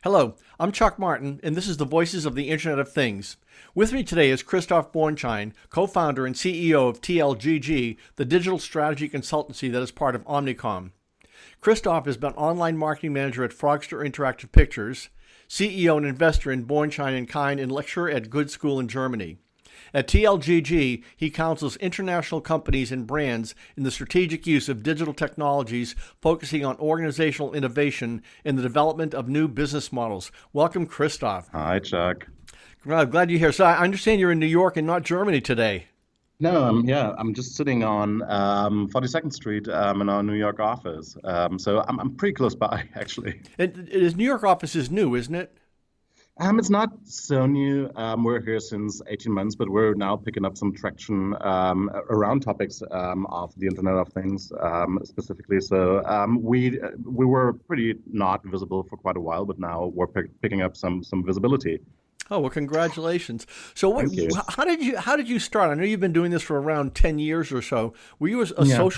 Hello, I'm Chuck Martin, and this is the Voices of the Internet of Things. With me today is Christoph Bornschein, co-founder and CEO of TLGG, the digital strategy consultancy that is part of Omnicom. Christoph has been online marketing manager at Frogster Interactive Pictures, CEO and investor in Bornschein and Keine, and lecturer at Good School in Germany. At TLGG, he counsels international companies and brands in the strategic use of digital technologies, focusing on organizational innovation and the development of new business models. Welcome, Christoph. Hi, Chuck. Well, glad you're here. So I understand you're in New York and not Germany today. No, I'm just sitting on 42nd Street in our New York office. So I'm pretty close by, actually. His New York office is new, isn't it? It's not so new. We're here since 18 months, but we're now picking up some traction around topics of the Internet of Things specifically. So we were pretty not visible for quite a while, but now we're picking up some visibility. Oh, well, congratulations. So Thank you. how did you start? I know you've been doing this for around 10 years or so. Were you a Yeah.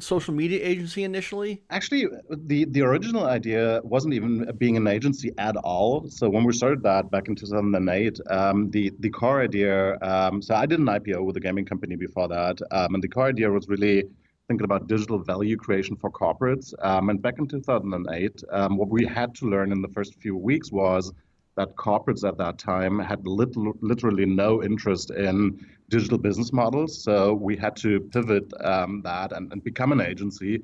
social media agency initially? Actually, the original idea wasn't even being an agency at all. So when we started that back in 2008, the core idea. So I did an IPO with a gaming company before that, and the core idea was really thinking about digital value creation for corporates. And back in 2008, what we had to learn in the first few weeks was that corporates at that time had literally no interest in digital business models. So we had to pivot that and become an agency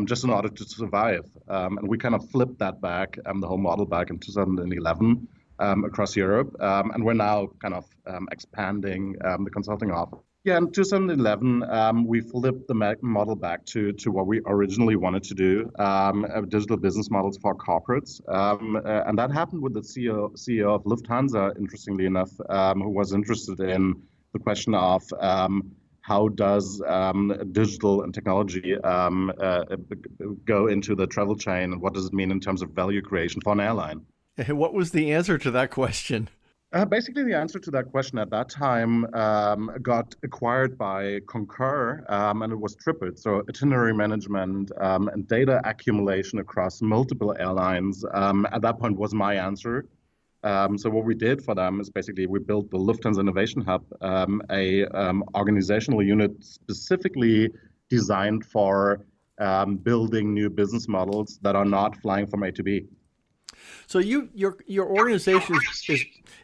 just in order to survive. And we kind of flipped that back, the whole model back in 2011 across Europe. And we're now kind of expanding the consulting office. Yeah, in 2011, we flipped the model back to what we originally wanted to do, digital business models for corporates. And that happened with the CEO of Lufthansa, interestingly enough, who was interested in the question of how does digital and technology go into the travel chain, and what does it mean in terms of value creation for an airline? And what was the answer to that question? Basically, the answer to that question at that time got acquired by Concur, and it was tripled. So itinerary management and data accumulation across multiple airlines at that point was my answer. So what we did for them is basically we built the Lufthansa Innovation Hub, a organizational unit specifically designed for building new business models that are not flying from A to B. So your organization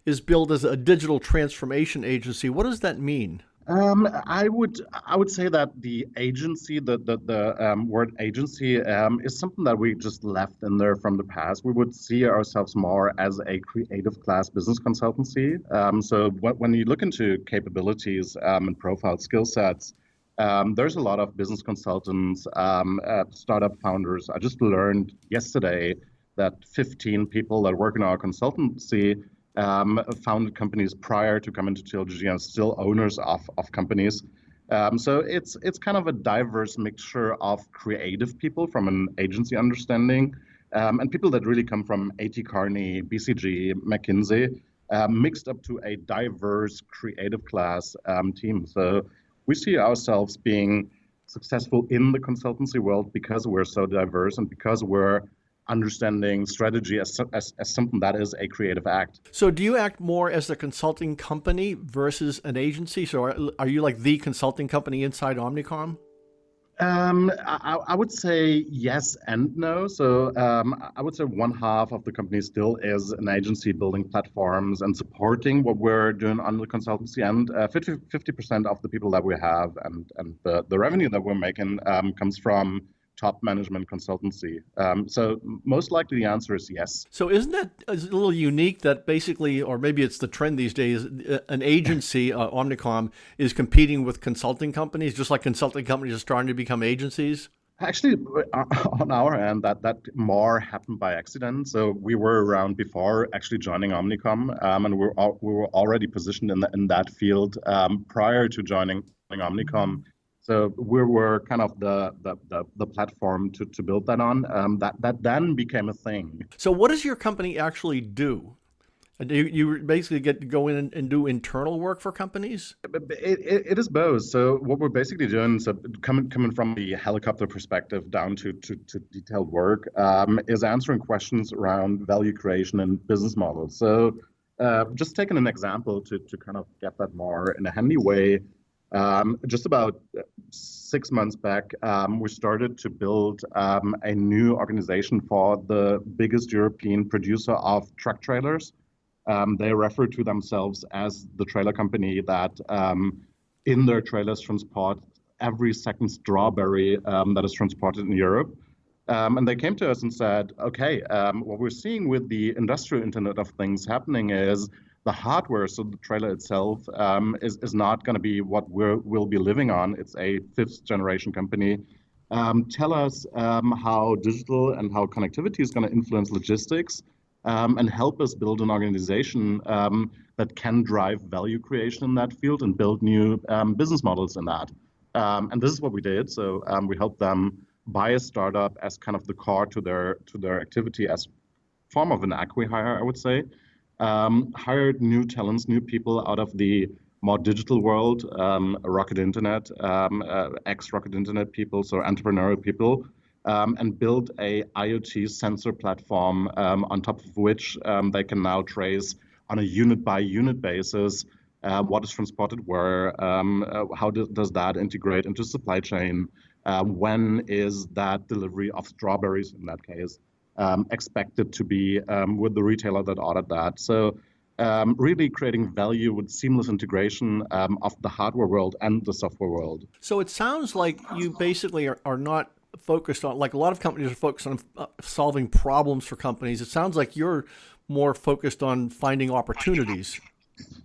is built as a digital transformation agency. What does that mean? I would say that the agency, the word agency, is something that we just left in there from the past. We would see ourselves more as a creative class business consultancy. So when you look into capabilities and profile skill sets, there's a lot of business consultants, startup founders. I just learned yesterday that 15 people that work in our consultancy founded companies prior to coming to TLGG and still owners of companies. So it's kind of a diverse mixture of creative people from an agency understanding and people that really come from A.T. Kearney, BCG, McKinsey, mixed up to a diverse creative class team. So we see ourselves being successful in the consultancy world because we're so diverse and because we're understanding strategy as something that is a creative act. So do you act more as a consulting company versus an agency? So are you like the consulting company inside Omnicom? I would say yes and no. So I would say one half of the company still is an agency building platforms and supporting what we're doing on the consultancy, and 50% of the people that we have and the revenue that we're making comes from top management consultancy. So most likely the answer is yes. So isn't that a little unique that basically, or maybe it's the trend these days, an agency, Omnicom, is competing with consulting companies, just like consulting companies are starting to become agencies? Actually, on our end, that more happened by accident. So we were around before actually joining Omnicom, and we were already positioned in that field prior to joining Omnicom. So we were kind of the platform to build that on. That then became a thing. So what does your company actually do? You basically get to go in and do internal work for companies? It is both. So what we're basically doing, so coming from the helicopter perspective down to detailed work, is answering questions around value creation and business models. So just taking an example to kind of get that more in a handy way, just about 6 months back, we started to build a new organization for the biggest European producer of truck trailers. They refer to themselves as the trailer company that in their trailers transport every second strawberry that is transported in Europe. And they came to us and said, okay, what we're seeing with the industrial Internet of Things happening is the hardware, so the trailer itself, is not going to be what we'll be living on. It's a fifth generation company. Tell us how digital and how connectivity is going to influence logistics, and help us build an organization that can drive value creation in that field and build new business models in that. And this is what we did. So we helped them buy a startup as kind of the core to their activity as form of an acqui-hire, I would say. Hired new talents, new people out of the more digital world, Rocket Internet, ex-Rocket Internet people, so entrepreneurial people, and build a IoT sensor platform on top of which they can now trace on a unit-by-unit basis what is transported where, how does that integrate into supply chain, when is that delivery of strawberries, in that case, expected to be with the retailer that ordered that. So really creating value with seamless integration of the hardware world and the software world. So it sounds like you basically are not focused on, like a lot of companies are focused on solving problems for companies. It sounds like you're more focused on finding opportunities.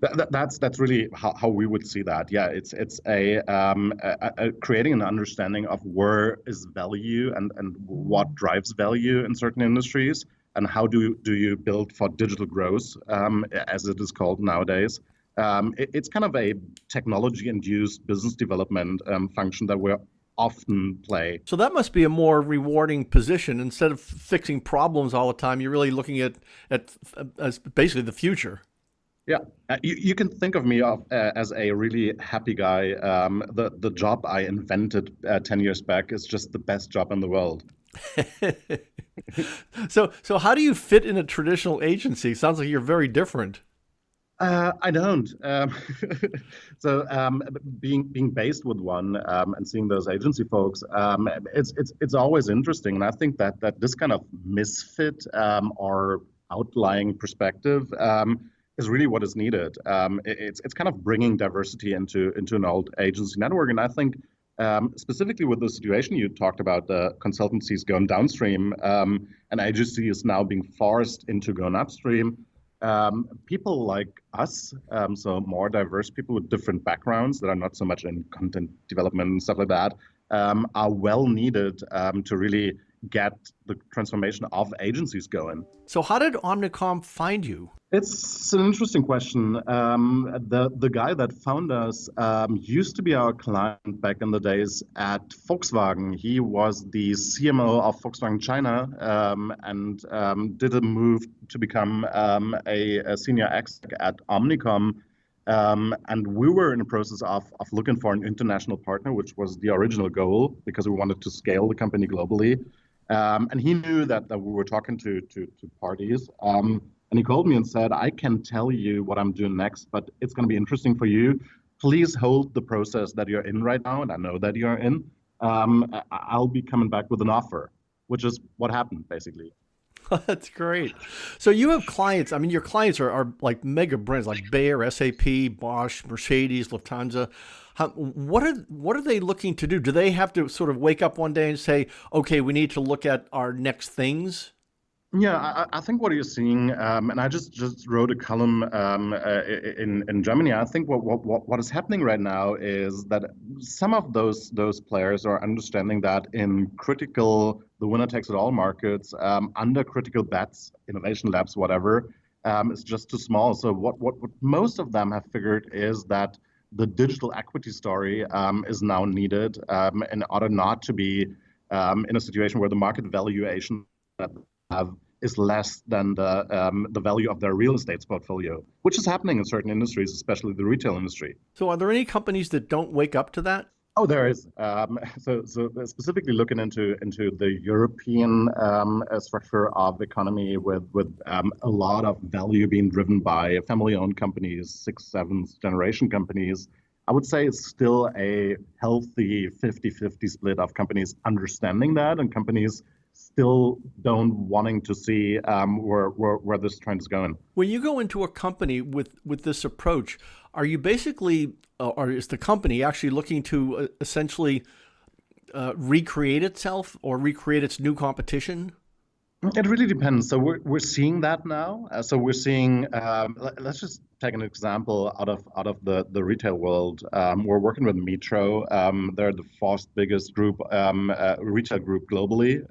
That's really how we would see that. Yeah, it's a creating an understanding of where is value and what drives value in certain industries, and how do you build for digital growth, as it is called nowadays. It's kind of a technology-induced business development function that we're often play. So that must be a more rewarding position. Instead of fixing problems all the time, you're really looking at as basically the future. Yeah, you can think of me as a really happy guy. The job I invented 10 years back is just the best job in the world. So how do you fit in a traditional agency? Sounds like you're very different. I don't. So being based with one and seeing those agency folks, it's always interesting, and I think that this kind of misfit or outlying perspective is really what is needed. It's kind of bringing diversity into an old agency network, and I think specifically with the situation you talked about, the consultancies going downstream, and agency is now being forced into going upstream. People like us, so more diverse people with different backgrounds that are not so much in content development and stuff like that, are well needed to really get the transformation of agencies going. So how did Omnicom find you? It's an interesting question. The guy that found us used to be our client back in the days at Volkswagen. He was the CMO of Volkswagen China, and did a move to become a senior exec at Omnicom. And we were in the process of looking for an international partner, which was the original goal, because we wanted to scale the company globally. And he knew that we were talking to parties. And he called me and said, I can tell you what I'm doing next, but it's going to be interesting for you. Please hold the process that you're in right now, and I know that you're in. I'll be coming back with an offer, which is what happened, basically. That's great. So you have clients. I mean, your clients are like mega brands like Bayer, SAP, Bosch, Mercedes, Lufthansa. What are they looking to do? Do they have to sort of wake up one day and say, okay, we need to look at our next things? Yeah, I think what you're seeing, and I just wrote a column in Germany. I think what is happening right now is that some of those players are understanding that in critical, the winner takes it all markets, under critical bets, innovation labs, whatever, is just too small. So what most of them have figured is that the digital equity story is now needed in order not to be in a situation where the market valuation that have is less than the value of their real estate portfolio, which is happening in certain industries, especially the retail industry. So are there any companies that don't wake up to that? Oh, there is. So specifically looking into the European structure of economy with a lot of value being driven by family-owned companies, sixth, seventh generation companies. I would say it's still a healthy 50-50 split of companies understanding that and companies still don't wanting to see where this trend is going. When you go into a company with this approach, are you basically, or is the company actually looking to essentially recreate itself or recreate its new competition? It really depends. So we're seeing that now. So we're seeing. Let's just take an example out of the retail world. We're working with Metro. They're the fourth biggest group retail group globally,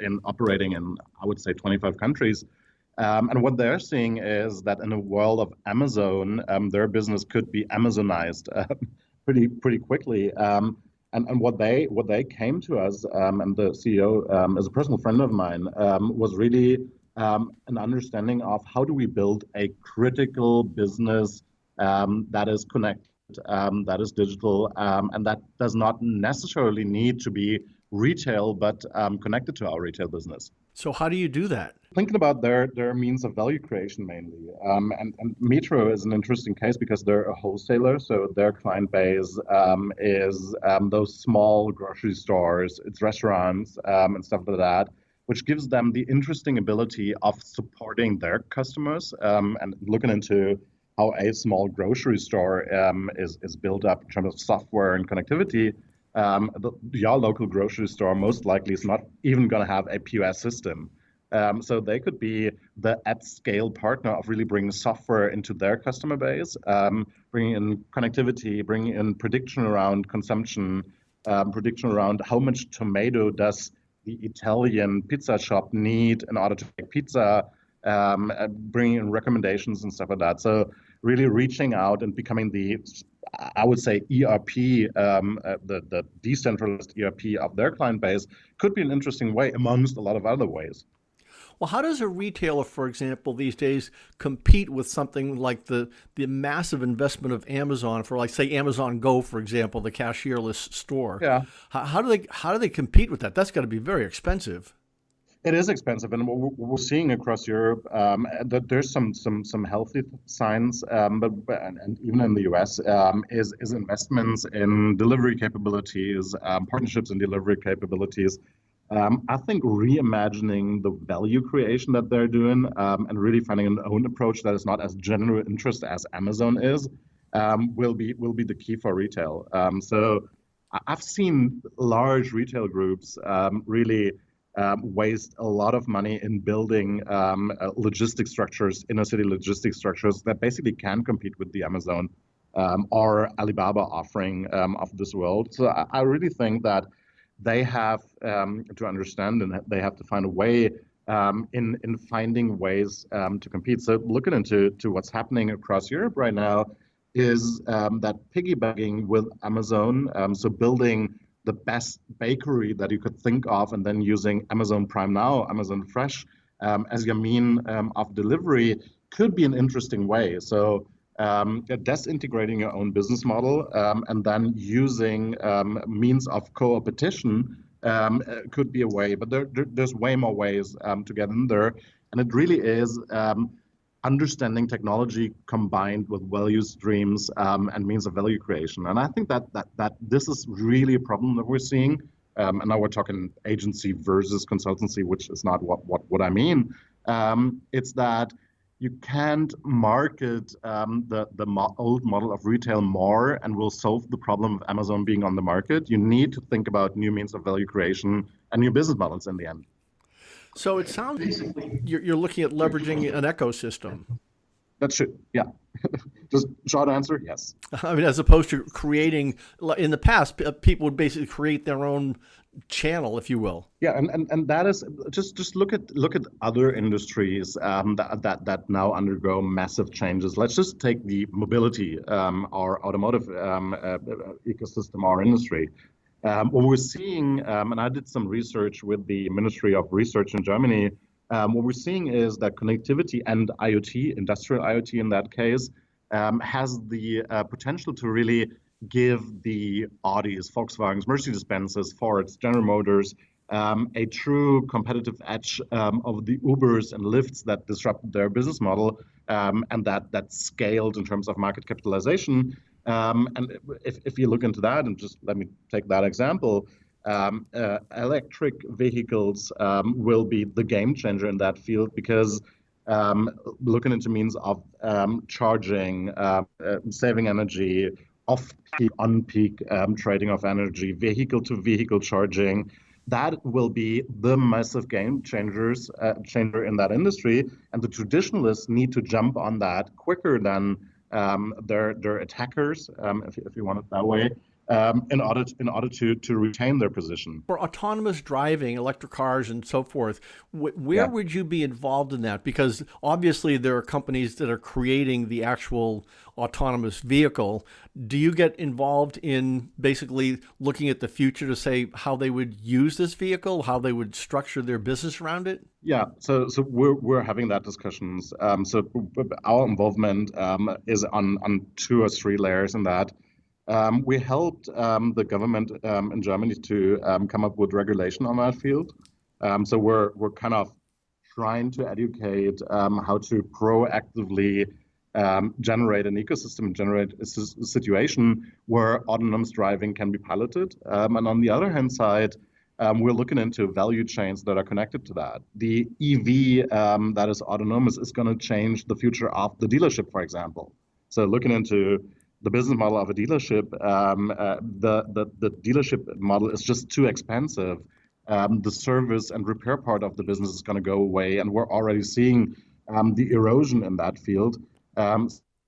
in operating in, I would say, 25 countries. And what they're seeing is that in a world of Amazon, their business could be Amazonized pretty quickly. And what they came to us, and the CEO, as a personal friend of mine, was really an understanding of how do we build a critical business that is connected, that is digital, and that does not necessarily need to be retail, but connected to our retail business. So how do you do that? Thinking about their means of value creation mainly. And Metro is an interesting case because they're a wholesaler. So their client base is those small grocery stores, it's restaurants and stuff like that, which gives them the interesting ability of supporting their customers and looking into how a small grocery store is built up in terms of software and connectivity. Your local grocery store most likely is not even going to have a POS system. So they could be the at-scale partner of really bringing software into their customer base, bringing in connectivity, bringing in prediction around consumption, prediction around how much tomato does the Italian pizza shop need in order to make pizza, bringing in recommendations and stuff like that. So really reaching out and becoming the, I would say, ERP, the decentralized ERP of their client base could be an interesting way amongst a lot of other ways. Well, how does a retailer, for example, these days compete with something like the massive investment of Amazon for, like, say, Amazon Go, for example, the cashierless store? Yeah. How do they compete with that? That's got to be very expensive. It is expensive, and what we're seeing across Europe, that there's some healthy signs, but and even in the US, is investments in delivery capabilities, partnerships and delivery capabilities. I think reimagining the value creation that they're doing and really finding an own approach that is not as general interest as Amazon is will be the key for retail. So I've seen large retail groups really waste a lot of money in building logistics structures, inner city logistics structures that basically can compete with the Amazon or Alibaba offering of this world. So I really think that they have to understand and they have to find a way in finding ways to compete. So looking into what's happening across Europe right now is that piggybacking with Amazon, so building the best bakery that you could think of and then using Amazon Prime Now, Amazon Fresh as your mean of delivery could be an interesting way. So disintegrating your own business model and then using means of co-opetition could be a way, but there's way more ways to get in there. And it really is understanding technology combined with value streams and means of value creation. And I think that this is really a problem that we're seeing. And now we're talking agency versus consultancy, which is not what I mean. It's that you can't market the old model of retail more and will solve the problem of Amazon being on the market. You need to think about new means of value creation and new business models in the end. So it sounds basically you're looking at leveraging an ecosystem. That's true. Yeah. Just short answer, yes. I mean, as opposed to creating, in the past, people would basically create their own channel, if you will. Yeah, and that is just look at other industries that now undergo massive changes. Let's just take the mobility or automotive ecosystem, our industry. What we're seeing, and I did some research with the Ministry of Research in Germany, what we're seeing is that connectivity and IoT, industrial IoT in that case, has the potential to really give the Audis, Volkswagens, Mercedes-Benzes, Fords, General Motors a true competitive edge of the Ubers and Lyfts that disrupted their business model and that scaled in terms of market capitalization. And if you look into that, and just let me take that example, electric vehicles will be the game changer in that field because looking into means of charging, saving energy, off-peak, on-peak trading of energy, vehicle-to-vehicle charging, that will be the massive game changer in that industry. And the traditionalists need to jump on that quicker than their attackers, if you want it that way, in order to retain their position. For autonomous driving, electric cars and so forth, where would you be involved in that? Because obviously there are companies that are creating the actual autonomous vehicle. Do you get involved in basically looking at the future to say how they would use this vehicle, how they would structure their business around it? Yeah, so we're having that discussions. So our involvement is on 2 or 3 layers in that. We helped the government in Germany to come up with regulation on that field. So we're kind of trying to educate how to proactively generate an ecosystem, generate a situation where autonomous driving can be piloted. And on the other hand side, we're looking into value chains that are connected to that. The EV that is autonomous is going to change the future of the dealership, for example. So looking into the business model of a dealership, the dealership model is just too expensive. The service and repair part of the business is going to go away, and we're already seeing the erosion in that field.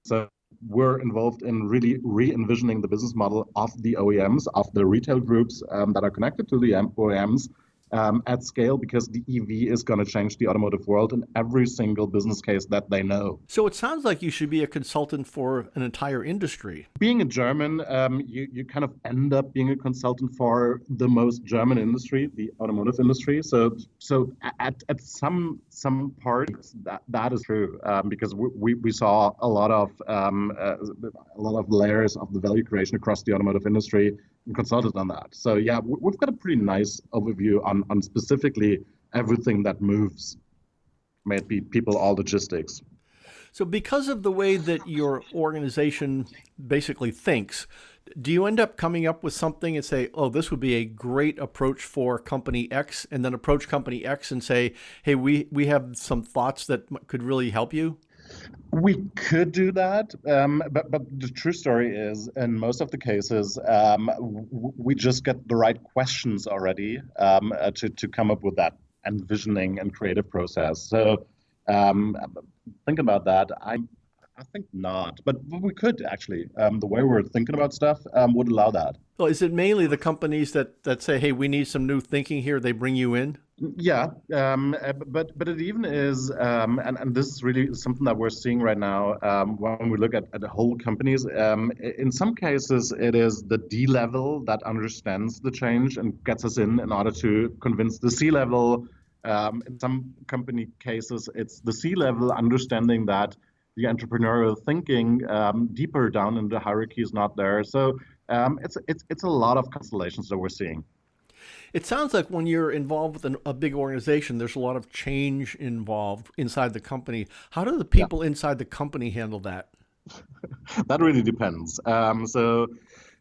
So we're involved in really re-envisioning the business model of the OEMs, of the retail groups that are connected to the OEMs at scale, because the EV is going to change the automotive world in every single business case that they know. So it sounds like you should be a consultant for an entire industry. Being a German, you kind of end up being a consultant for the most German industry, the automotive industry. So at some parts that is true, because we saw a lot of layers of the value creation across the automotive industry and consulted on that. So yeah, we've got a pretty nice overview on specifically everything that moves, may it be people or logistics. So because of the way that your organization basically thinks, do you end up coming up with something and say, oh, this would be a great approach for company X, and then approach company X and say, hey, we have some thoughts that could really help you? We could do that, but the true story is, in most of the cases, we just get the right questions already to come up with that envisioning and creative process. So think about that. I think not, but we could actually. The way we're thinking about stuff would allow that. Well, is it mainly the companies that say, hey, we need some new thinking here, they bring you in? Yeah, but it even is, and this is really something that we're seeing right now when we look at the whole companies. In some cases, it is the D level that understands the change and gets us in order to convince the C level. In some company cases, it's the C level understanding that the entrepreneurial thinking deeper down in the hierarchy is not there. So it's a lot of constellations that we're seeing. It sounds like when you're involved with a big organization, there's a lot of change involved inside the company. How do the people inside the company handle that? That really depends. So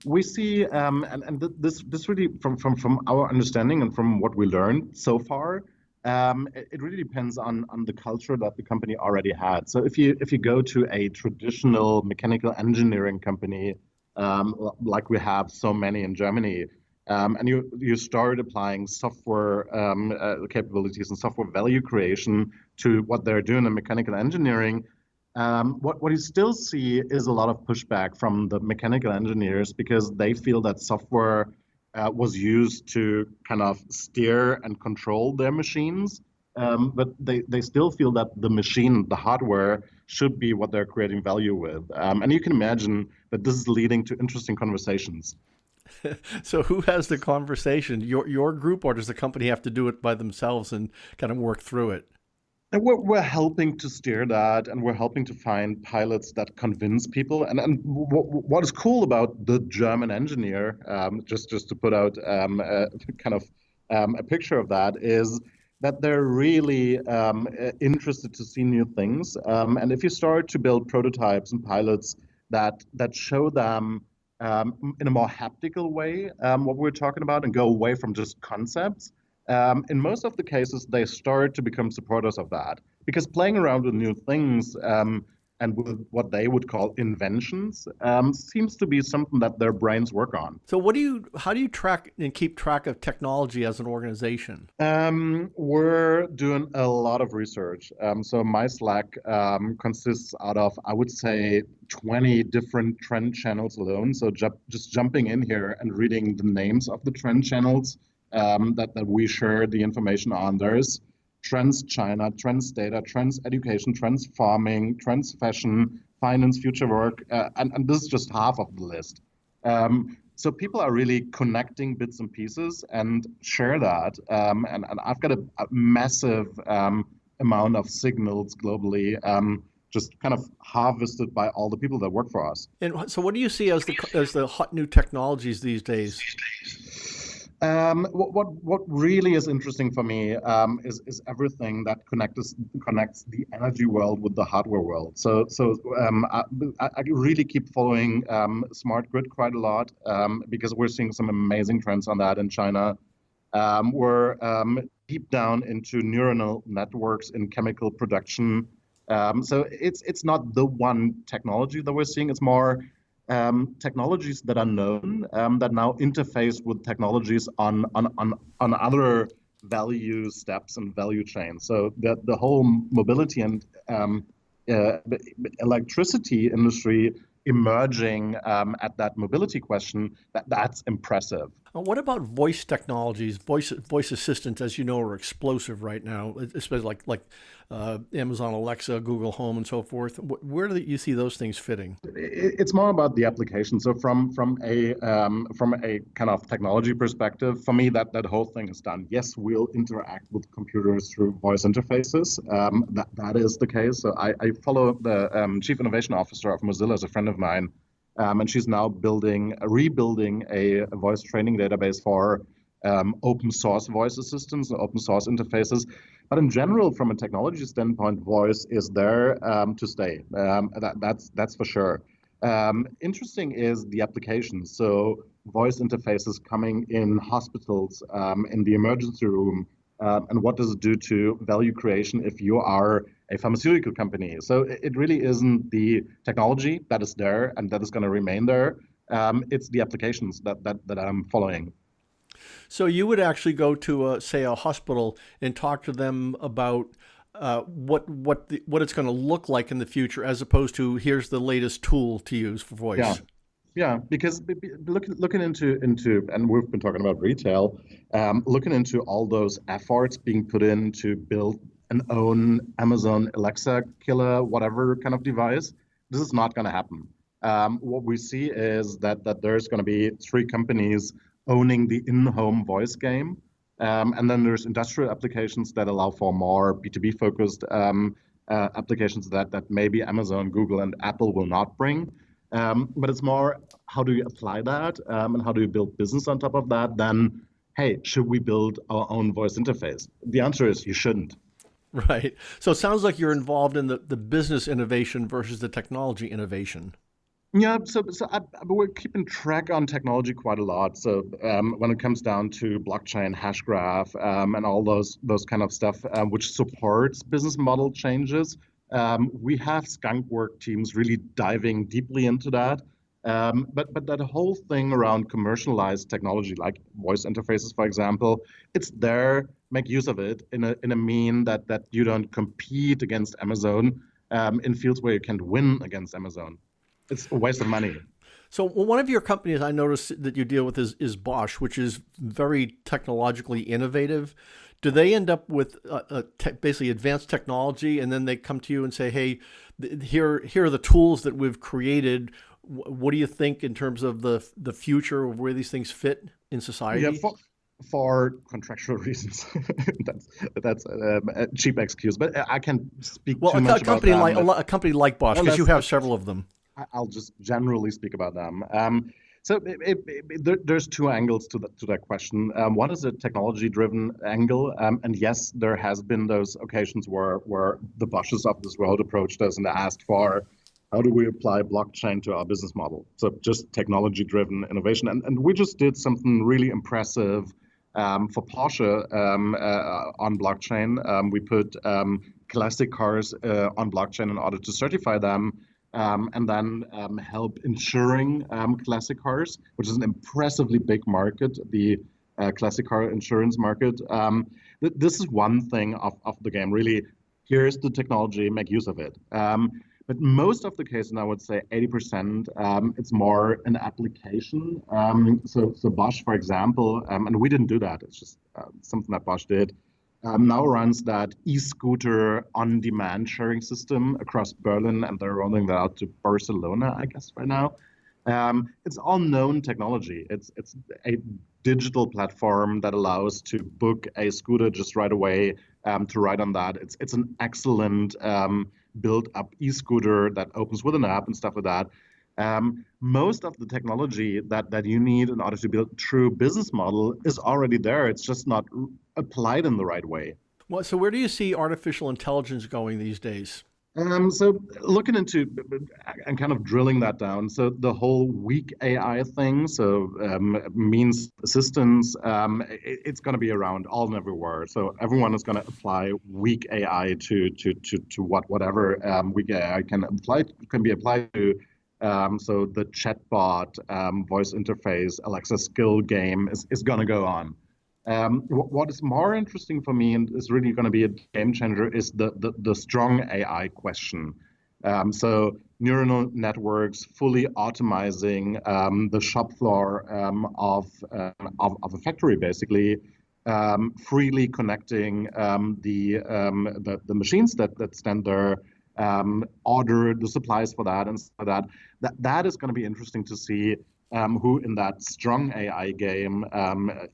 we see, this really, from our understanding and from what we learned so far, it really depends on the culture that the company already had. So if you go to a traditional mechanical engineering company, like we have so many in Germany, and you start applying software capabilities and software value creation to what they're doing in mechanical engineering, what you still see is a lot of pushback from the mechanical engineers because they feel that software was used to kind of steer and control their machines, but they still feel that the machine, the hardware, should be what they're creating value with. And you can imagine that this is leading to interesting conversations. So who has the conversation? Your group, or does the company have to do it by themselves and kind of work through it? And we're helping to steer that, and we're helping to find pilots that convince people. And what is cool about the German engineer, just to put out kind of a picture of that, is that they're really interested to see new things. And if you start to build prototypes and pilots that show them in a more haptical way what we're talking about, and go away from just concepts, in most of the cases, they start to become supporters of that because playing around with new things and with what they would call inventions seems to be something that their brains work on. So how do you track and keep track of technology as an organization? We're doing a lot of research. So my Slack consists out of, I would say, 20 different trend channels alone. So just jumping in here and reading the names of the trend channels that we share the information on. There's trends China, trends data, trends education, trends farming, trends fashion, finance, future work, and this is just half of the list. So people are really connecting bits and pieces and share that. And I've got a massive amount of signals globally, just kind of harvested by all the people that work for us. And so what do you see as the hot new technologies these days? What really is interesting for me is everything that connects the energy world with the hardware world. I really keep following smart grid quite a lot because we're seeing some amazing trends on that in China. We're deep down into neuronal networks in chemical production. So it's not the one technology that we're seeing. It's more technologies that are known that now interface with technologies on other value steps and value chains. So the whole mobility and electricity industry emerging at that mobility question, that's impressive. What about voice technologies? Voice assistants, as you know, are explosive right now, especially like Amazon Alexa, Google Home, and so forth. Where do you see those things fitting? It's more about the application. So from a kind of technology perspective, for me that whole thing is done. Yes, we'll interact with computers through voice interfaces. That is the case. So I follow the Chief Innovation Officer of Mozilla as a friend of mine. And she's now rebuilding a voice training database for open source voice assistants and open source interfaces. But in general, from a technology standpoint, voice is there to stay. That's for sure. Interesting is the applications. So voice interfaces coming in hospitals, in the emergency room, and what does it do to value creation if you are a pharmaceutical company? So it really isn't the technology that is there and that is going to remain there. It's the applications that I'm following. So you would actually go to, say, a hospital and talk to them about what it's going to look like in the future, as opposed to here's the latest tool to use for voice. Yeah. Yeah, because looking into, and we've been talking about retail, looking into all those efforts being put in to build an own Amazon Alexa killer, whatever kind of device, this is not going to happen. What we see is that there's going to be 3 companies owning the in-home voice game, and then there's industrial applications that allow for more B2B focused applications that maybe Amazon, Google, and Apple will not bring. But it's more, how do you apply that and how do you build business on top of that? Then, hey, should we build our own voice interface? The answer is you shouldn't. Right. So it sounds like you're involved in the business innovation versus the technology innovation. Yeah, we're keeping track on technology quite a lot. So when it comes down to blockchain, hash graph, and all those kind of stuff, which supports business model changes, we have skunk work teams really diving deeply into that. But that whole thing around commercialized technology, like voice interfaces, for example, it's there. Make use of it in a mean that you don't compete against Amazon in fields where you can't win against Amazon. It's a waste of money. So one of your companies I noticed that you deal with is Bosch, which is very technologically innovative. Do they end up with basically advanced technology, and then they come to you and say, hey, here are the tools that we've created. What do you think in terms of the future of where these things fit in society? Yeah, For contractual reasons. That's a cheap excuse, but I can't speak Well, too much about them. a company like Bosch, Well, because you have several of them. I'll just generally speak about them. There's two angles to that question. One is a technology-driven angle, and yes, there has been those occasions where the Bosches of this world approached us and asked for how do we apply blockchain to our business model? So just technology-driven innovation, and we just did something really impressive for Porsche on blockchain. We put classic cars on blockchain in order to certify them and then help insuring classic cars, which is an impressively big market, the classic car insurance market. This is one thing of the game, really. Here's the technology, make use of it. But most of the cases, and I would say 80%, it's more an application. So Bosch, for example, and we didn't do that. It's just something that Bosch did. Now runs that e-scooter on-demand sharing system across Berlin, and they're rolling that out to Barcelona, I guess, right now. It's all known technology. It's a digital platform that allows to book a scooter just right away to ride on that. It's an excellent built-up e-scooter that opens with an app and stuff like that. Most of the technology that you need in order to build a true business model is already there. It's just not applied in the right way. Well, so where do you see artificial intelligence going these days? So looking into and kind of drilling that down. So the whole weak AI thing, so means assistance, it's going to be around all and everywhere. So everyone is going to apply weak AI to whatever weak AI can be applied to. So the chatbot, voice interface, Alexa skill game is going to go on. What is more interesting for me and is really going to be a game changer is the strong AI question. So neural networks fully automizing the shop floor of a factory, basically, freely connecting the machines that stand there, order the supplies for that, and so that is going to be interesting to see. Who in that strong AI game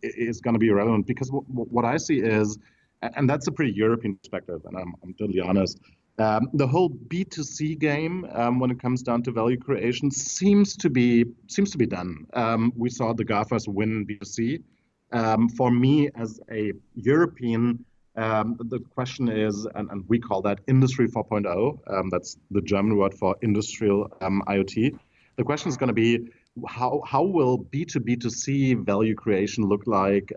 is going to be relevant, because what I see is, and that's a pretty European perspective, and I'm totally honest, the whole B2C game when it comes down to value creation seems to be done. We saw the GAFAs win B2C. For me as a European, the question is, and we call that Industry 4.0, that's the German word for industrial IoT. The question is going to be, how will B2B2C value creation look like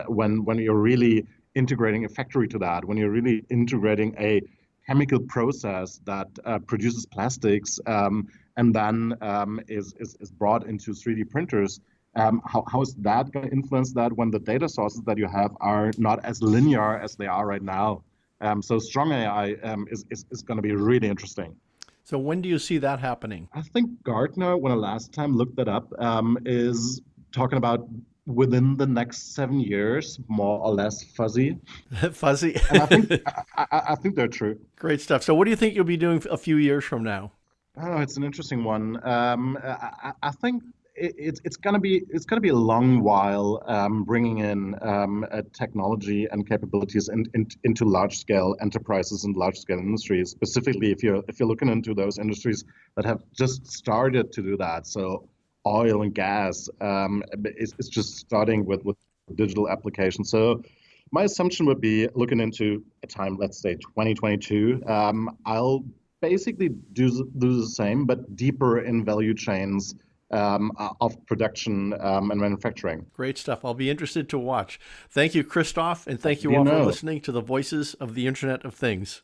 when you're really integrating a factory to that, when you're really integrating a chemical process that produces plastics and then is brought into 3D printers? How is that going to influence that when the data sources that you have are not as linear as they are right now? So strong AI is going to be really interesting. So when do you see that happening? I think Gartner, when I last time looked that up, is talking about within the next 7 years, more or less fuzzy. Fuzzy. And I think they're true. Great stuff. So what do you think you'll be doing a few years from now? Oh, it's an interesting one. I think it's gonna be a long while bringing in technology and capabilities into large scale enterprises and large scale industries. Specifically, if you're looking into those industries that have just started to do that, so oil and gas is just starting with digital applications. So my assumption would be looking into a time, let's say 2022. I'll basically do the same, but deeper in value chains of production and manufacturing. Great stuff. I'll be interested to watch. Thank you, Christoph, and thank you all for listening to the Voices of the Internet of Things.